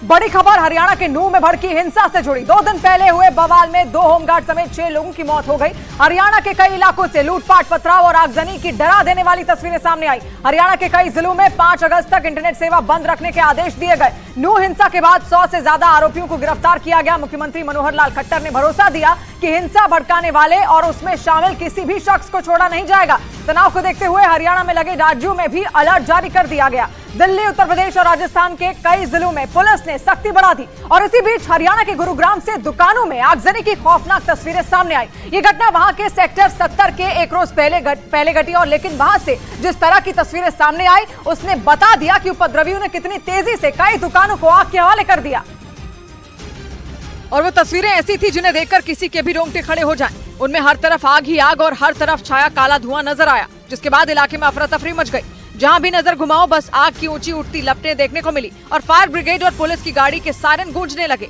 बड़ी खबर हरियाणा के नूंह में भड़की हिंसा से जुड़ी। 2 दिन पहले हुए बवाल में 2 होमगार्ड समेत 6 लोगों की मौत हो गई। हरियाणा के कई इलाकों से लूटपाट, पथराव और आगजनी की डरा देने वाली तस्वीरें सामने आई। हरियाणा के कई जिलों में 5 अगस्त तक इंटरनेट सेवा बंद रखने के आदेश दिए गए। नूंह हिंसा के बाद 100 से ज्यादा आरोपियों को गिरफ्तार किया गया। मुख्यमंत्री मनोहर लाल खट्टर ने भरोसा दिया कि हिंसा भड़काने वाले और उसमें शामिल किसी भी शख्स को छोड़ा नहीं जाएगा। तनाव को देखते हुए हरियाणा में लगे राज्यों में भी अलर्ट जारी कर दिया गया। दिल्ली, उत्तर प्रदेश और राजस्थान के कई जिलों में पुलिस ने सख्ती बढ़ा दी। और इसी बीच हरियाणा के गुरुग्राम से दुकानों में आगजनी की खौफनाक तस्वीरें सामने आई। ये घटना वहां के सेक्टर 70 के एक रोज पहले घटी और लेकिन वहां से जिस तरह की तस्वीरें सामने आई उसने बता दिया कि उपद्रवियों ने कितनी तेजी से कई दुकानों को आग के हवाले कर दिया। और वो तस्वीरें ऐसी थी जिन्हें देखकर किसी के भी रोंगटे खड़े हो जाएं। उनमें हर तरफ आग ही आग और हर तरफ छाया काला धुआं नजर आया, जिसके बाद इलाके में अफरा तफरी मच गई। जहां भी नजर घुमाओ बस आग की ऊंची उठती लपटें देखने को मिली और फायर ब्रिगेड और पुलिस की गाड़ी के सायरन गूंजने लगे।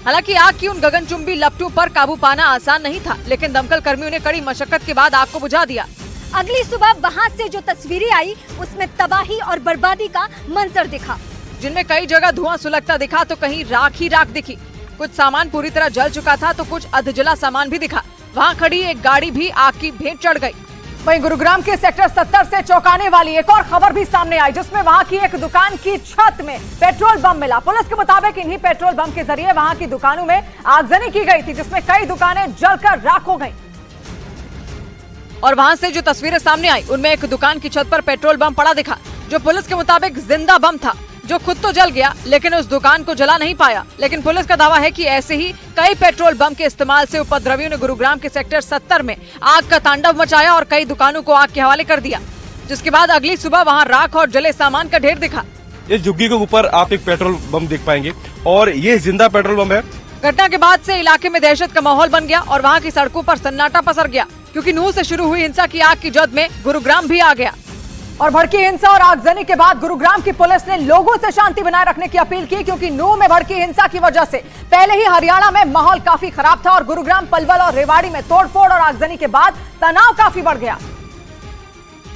हालांकि आग की उन गगनचुंबी लपटों पर काबू पाना आसान नहीं था, लेकिन दमकल कर्मियों ने कड़ी मशक्कत के बाद आग को बुझा दिया। अगली सुबह वहां से जो तस्वीरें आई उसमें तबाही और बर्बादी का मंजर दिखा, जिनमें कई जगह धुआं सुलगता दिखा तो कहीं राख ही राख दिखी। कुछ सामान पूरी तरह जल चुका था तो कुछ अधजला सामान भी दिखा। वहां खड़ी एक गाड़ी भी आग की भेंट चढ़ गई। वहीं गुरुग्राम के सेक्टर 70 से चौंकाने वाली एक और खबर भी सामने आई, जिसमें वहां की एक दुकान की छत में पेट्रोल बम मिला। पुलिस के मुताबिक इन्हीं पेट्रोल बम के जरिए वहां की दुकानों में आगजनी की गई थी, जिसमें कई दुकानें जलकर राख हो गईं। और वहां से जो तस्वीरें सामने आई उनमें एक दुकान की छत पर पेट्रोल बम पड़ा दिखा, जो पुलिस के मुताबिक जिंदा बम था, जो खुद तो जल गया लेकिन उस दुकान को जला नहीं पाया। लेकिन पुलिस का दावा है कि ऐसे ही कई पेट्रोल बम के इस्तेमाल से उपद्रवियों ने गुरुग्राम के सेक्टर 70 में आग का तांडव मचाया और कई दुकानों को आग के हवाले कर दिया, जिसके बाद अगली सुबह वहां राख और जले सामान का ढेर दिखा। इस झुग्गी के ऊपर आप एक पेट्रोल बम देख पाएंगे और ये जिंदा पेट्रोल बम है। घटना के बाद से इलाके में दहशत का माहौल बन गया और वहाँ की सड़कों पर सन्नाटा पसर गया, क्योंकि नूंह से शुरू हुई हिंसा की आग की जद में गुरुग्राम भी आ गया। और भड़की हिंसा और आगजनी के बाद गुरुग्राम की पुलिस ने लोगों से शांति बनाए रखने की अपील की, क्योंकि नूंह में भड़की हिंसा की वजह से पहले ही हरियाणा में माहौल काफी खराब था और गुरुग्राम, पलवल और रेवाड़ी में तोड़फोड़ और आगजनी के बाद तनाव काफी बढ़ गया,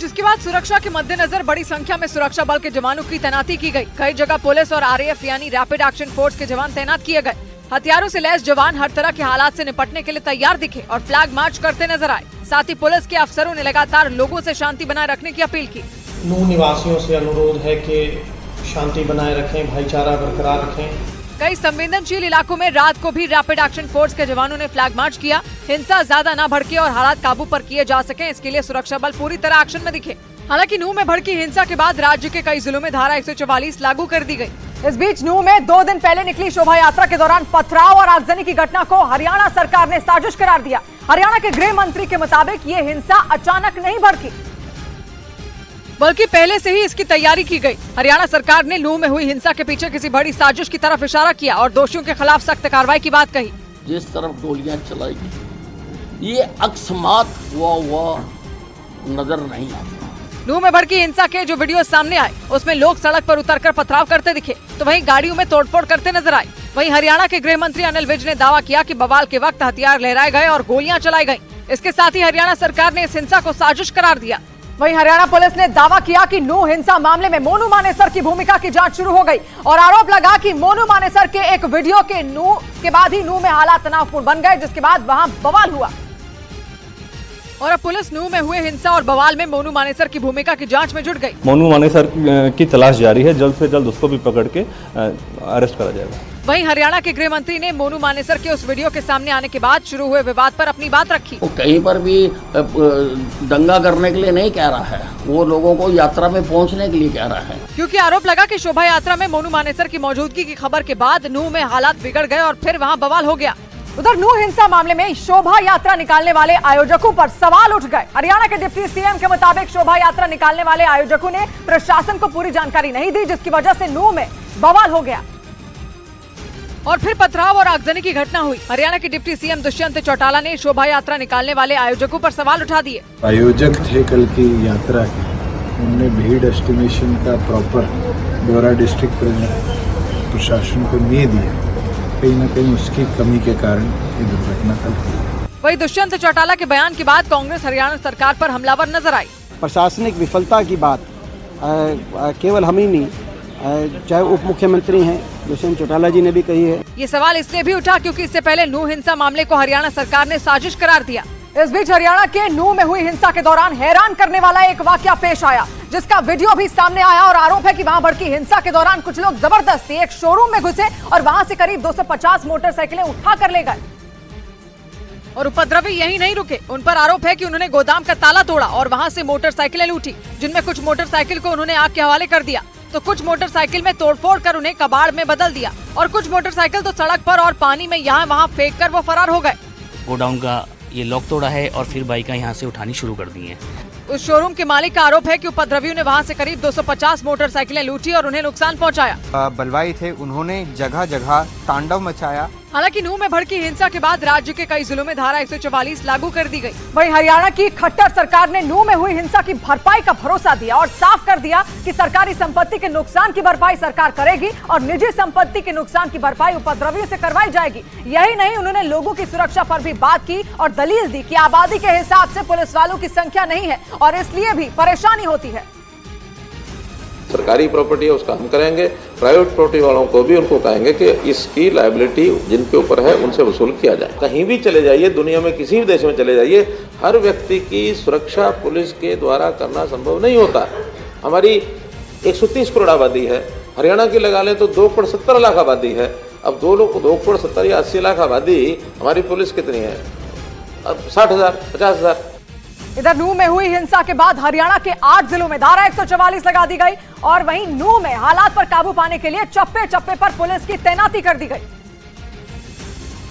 जिसके बाद सुरक्षा के मद्देनजर बड़ी संख्या में सुरक्षा बल के जवानों की तैनाती की गई। कई जगह पुलिस और RAF यानी रैपिड एक्शन फोर्स के जवान तैनात किए गए। हथियारों से लैस जवान हर तरह के हालात से निपटने के लिए तैयार दिखे और फ्लैग मार्च करते नजर आए। साथ ही पुलिस के अफसरों ने लगातार लोगों से शांति बनाए रखने की अपील की। नूंह निवासियों से अनुरोध है कि शांति बनाए रखें, भाईचारा बरकरार रखें। कई संवेदनशील इलाकों में रात को भी रैपिड एक्शन फोर्स के जवानों ने फ्लैग मार्च किया। हिंसा ज्यादा न भड़के और हालात काबू पर किए जा सके, इसके लिए सुरक्षा बल पूरी तरह एक्शन में दिखे। हालांकि नूंह में भड़की हिंसा के बाद राज्य के कई जिलों में धारा 144 लागू कर दी गई। इस बीच नूंह में 2 दिन पहले निकली शोभा यात्रा के दौरान पथराव और आगजनी की घटना को हरियाणा सरकार ने साजिश करार दिया। हरियाणा के गृह मंत्री के मुताबिक ये हिंसा अचानक नहीं भड़की, बल्कि पहले से ही इसकी तैयारी की गई। हरियाणा सरकार ने नूंह में हुई हिंसा के पीछे किसी बड़ी साजिश की तरफ इशारा किया और दोषियों के खिलाफ सख्त कार्रवाई की बात कही। जिस तरफ गोलियां चलाई गई ये अकस्मात हुआ नजर नहीं आता। नूंह में भड़की हिंसा के जो वीडियो सामने आए उसमें लोग सड़क पर उतरकर पथराव करते दिखे, तो वहीं गाड़ियों में तोड़फोड़ करते नजर आए। वहीं हरियाणा के गृह मंत्री अनिल विज ने दावा किया कि बवाल के वक्त हथियार लहराए गए और गोलियां चलाई गईं। इसके साथ ही हरियाणा सरकार ने इस हिंसा को साजिश करार दिया। वहीं हरियाणा पुलिस ने दावा किया कि नूंह हिंसा मामले में मोनू मानेसर की भूमिका की जांच शुरू हो गई और आरोप लगा कि मोनू मानेसर के एक वीडियो के बाद ही नूंह में हालात तनावपूर्ण बन गए, जिसके बाद वहां बवाल हुआ। और अब पुलिस नूंह में हुए हिंसा और बवाल में मोनू मानेसर की भूमिका की जांच में जुट गई। मोनू मानेसर की तलाश जारी है, जल्द से जल्द उसको भी पकड़ के अरेस्ट करा जाएगा। वहीं हरियाणा के गृह मंत्री ने मोनू मानेसर के उस वीडियो के सामने आने के बाद शुरू हुए विवाद पर अपनी बात रखी। वो कहीं पर भी दंगा करने के लिए नहीं कह रहा है, वो लोगों को यात्रा में पहुंचने के लिए कह रहा है। क्योंकि आरोप लगा कि शोभा यात्रा में मोनू मानेसर की मौजूदगी की खबर के बाद नूंह में हालात बिगड़ गए और फिर वहां बवाल हो गया। उधर नूंह हिंसा मामले में शोभा यात्रा निकालने वाले आयोजकों पर सवाल उठ गए। हरियाणा के डिप्टी CM के मुताबिक शोभा यात्रा निकालने वाले आयोजकों ने प्रशासन को पूरी जानकारी नहीं दी, जिसकी वजह से नूंह में बवाल हो गया और फिर पथराव और आगजनी की घटना हुई। हरियाणा के डिप्टी CM दुष्यंत चौटाला ने शोभा यात्रा निकालने वाले आयोजकों पर सवाल उठा दिए। आयोजक थे कल की यात्रा के, उन्होंने भीड़ एस्टिमेशन का प्रॉपर ब्यौरा डिस्ट्रिक्ट प्रशासन को नहीं दिया, कहीं न कहीं उसकी कमी के कारण ये दुर्घटना कल हुई। वहीं दुष्यंत चौटाला के बयान के बाद कांग्रेस हरियाणा सरकार पर हमलावर नजर आई। प्रशासनिक विफलता की बात केवल हम ही नहीं, चाहे उप मुख्यमंत्री हैं, दुष्यंत चौटाला जी ने भी कही है। ये सवाल इसलिए भी उठा क्योंकि इससे पहले नूह हिंसा मामले को हरियाणा सरकार ने साजिश करार दिया। इस बीच हरियाणा के नूह में हुई हिंसा के दौरान हैरान करने वाला एक वाकया पेश आया, जिसका वीडियो भी सामने आया और आरोप है कि वहां भड़की हिंसा के दौरान कुछ लोग जबरदस्ती एक शोरूम में घुसे और वहां से करीब 250 मोटरसाइकिलें उठा कर ले गए। और उपद्रवी यही नहीं रुके, उन पर आरोप है कि उन्होंने गोदाम का ताला तोड़ा और वहां से मोटरसाइकिलें लूटी, जिनमें कुछ मोटरसाइकिल को उन्होंने आग के हवाले कर दिया, तो कुछ मोटरसाइकिल में तोड़फोड़ कर उन्हें कबाड़ में बदल दिया और कुछ मोटरसाइकिल तो सड़क पर और पानी में यहाँ वहाँ फेंक कर वो फरार हो गए। गोडाउन का ये लॉक तोड़ा है और फिर बाइक यहाँ से उठानी शुरू कर दी है। उस शोरूम के मालिक का आरोप है कि उपद्रवियों ने वहां से करीब 250 मोटरसाइकिलें लूटी और उन्हें नुकसान पहुंचाया। बलवाई थे, उन्होंने जगह जगह तांडव मचाया। हालांकि नूह में भड़की हिंसा के बाद राज्य के कई जिलों में धारा 144 लागू कर दी गई। वहीं हरियाणा की खट्टर सरकार ने नूह में हुई हिंसा की भरपाई का भरोसा दिया और साफ कर दिया कि सरकारी संपत्ति के नुकसान की भरपाई सरकार करेगी और निजी संपत्ति के नुकसान की भरपाई उपद्रवियों से करवाई जाएगी। यही नहीं, उन्होंने लोगों की सुरक्षा पर भी बात की और दलील दी कि आबादी के हिसाब से पुलिस वालों की संख्या नहीं है और इसलिए भी परेशानी होती है। सरकारी प्रॉपर्टी है उसका हम करेंगे, प्राइवेट प्रॉपर्टी वालों को भी उनको कहेंगे कि इसकी लायबिलिटी जिनके ऊपर है उनसे वसूल किया जाए। कहीं भी चले जाइए, दुनिया में किसी भी देश में चले जाइए, हर व्यक्ति की सुरक्षा पुलिस के द्वारा करना संभव नहीं होता। हमारी 130 करोड़ आबादी है, हरियाणा की लगा लें तो 2.70 लाख आबादी है। अब 2.70 या 80 लाख आबादी, हमारी पुलिस कितनी है? अब 60,000, 50,000। इधर नूह में हुई हिंसा के बाद हरियाणा के 8 जिलों में धारा 144 लगा दी गई और वहीं नूह में हालात पर काबू पाने के लिए चप्पे चप्पे पर पुलिस की तैनाती कर दी गई।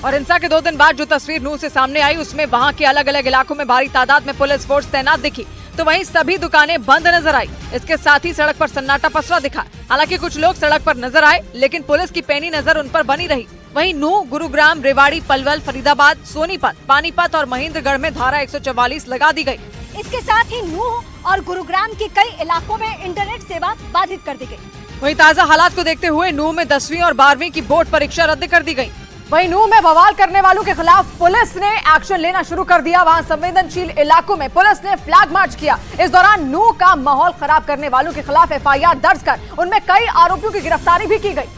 और हिंसा के 2 दिन बाद जो तस्वीर नूह से सामने आई, उसमें वहां के अलग अलग इलाकों में भारी तादाद में पुलिस फोर्स तैनात दिखी, तो वहीं सभी दुकानें बंद नजर आई। इसके साथ ही सड़क पर सन्नाटा पसरा दिखा। हालांकि कुछ लोग सड़क पर नजर आए, लेकिन पुलिस की पैनी नजर उन पर बनी रही। वहीं नूह, गुरुग्राम, रेवाड़ी, पलवल, फरीदाबाद, सोनीपत, पानीपत और महेंद्रगढ़ में धारा 144 लगा दी गई। इसके साथ ही नूह और गुरुग्राम के कई इलाकों में इंटरनेट सेवा बाधित कर दी गई। वहीं ताजा हालात को देखते हुए नूह में 10वीं और 12वीं की बोर्ड परीक्षा रद्द कर दी गई। वहीं नूह में बवाल करने वालों के खिलाफ पुलिस ने एक्शन लेना शुरू कर दिया। वहां संवेदनशील इलाकों में पुलिस ने फ्लैग मार्च किया। इस दौरान नूह का माहौल खराब करने वालों के खिलाफ FIR दर्ज कर उनमें कई आरोपियों की गिरफ्तारी भी की गई,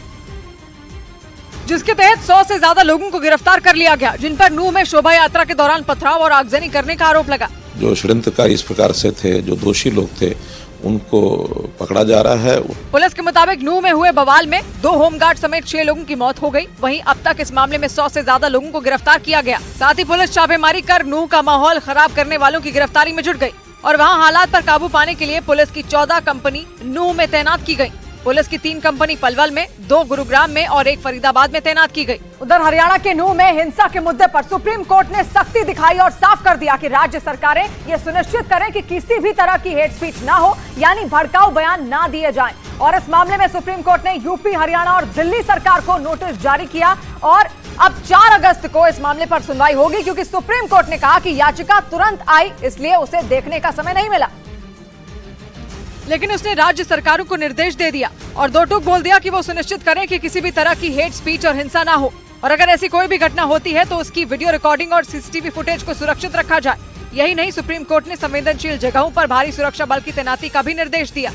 जिसके तहत 100 से ज्यादा लोगों को गिरफ्तार कर लिया गया, जिन पर नूह में शोभा यात्रा के दौरान पथराव और आगजनी करने का आरोप लगा। जो षड्यंत्रकारी इस प्रकार से थे, जो दोषी लोग थे, उनको पकड़ा जा रहा है। पुलिस के मुताबिक नूह में हुए बवाल में 2 होमगार्ड समेत 6 लोगों की मौत हो गई। वहीं अब तक इस मामले में 100 से ज्यादा लोगों को गिरफ्तार किया गया। साथ ही पुलिस छापेमारी कर नूह का माहौल खराब करने वालों की गिरफ्तारी में जुट गई और वहां हालात पर काबू पाने के लिए पुलिस की 14 कंपनी नूह में तैनात की गई। पुलिस की 3 कंपनी पलवल में, 2 गुरुग्राम में और 1 फरीदाबाद में तैनात की गई। उधर हरियाणा के नूह में हिंसा के मुद्दे पर सुप्रीम कोर्ट ने सख्ती दिखाई और साफ कर दिया कि राज्य सरकारें ये सुनिश्चित करें कि किसी भी तरह की हेट स्पीच ना हो, यानी भड़काऊ बयान ना दिए जाएं। और इस मामले में सुप्रीम कोर्ट ने यूपी, हरियाणा और दिल्ली सरकार को नोटिस जारी किया और अब 4 अगस्त को इस मामले पर सुनवाई होगी, क्योंकि सुप्रीम कोर्ट ने कहा कि याचिका तुरंत आई, इसलिए उसे देखने का समय नहीं मिला। लेकिन उसने राज्य सरकारों को निर्देश दे दिया और 2 टूक बोल दिया कि वो सुनिश्चित करें कि किसी भी तरह की हेट स्पीच और हिंसा ना हो, और अगर ऐसी कोई भी घटना होती है तो उसकी वीडियो रिकॉर्डिंग और CCTV फुटेज को सुरक्षित रखा जाए। यही नहीं, सुप्रीम कोर्ट ने संवेदनशील जगहों पर भारी सुरक्षा बल की तैनाती का भी निर्देश दिया।